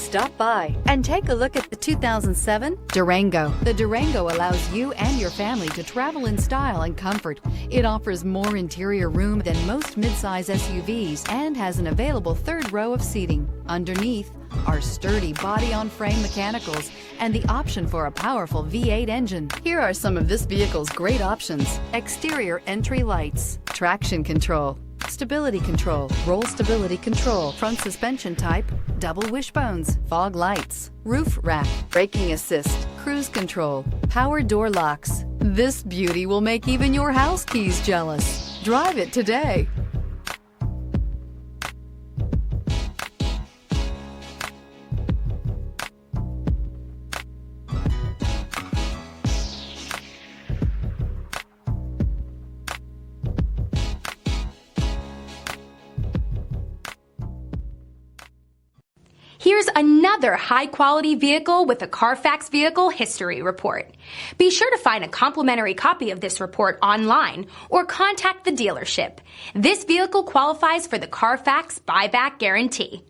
Stop by and take a look at the 2007 Durango. The Durango allows you and your family to travel in style and comfort. It offers more interior room than most midsize SUVs and has an available third row of seating. Underneath are sturdy body-on-frame mechanicals and the option for a powerful V8 engine. Here are some of this vehicle's great options: exterior entry lights, traction control, stability control, roll stability control, front suspension type, double wishbones, fog lights, roof rack, braking assist, cruise control, power door locks. This beauty will make even your house keys jealous. Drive it today. Here's another high-quality vehicle with a Carfax Vehicle History Report. Be sure to find a complimentary copy of this report online or contact the dealership. This vehicle qualifies for the Carfax Buyback Guarantee.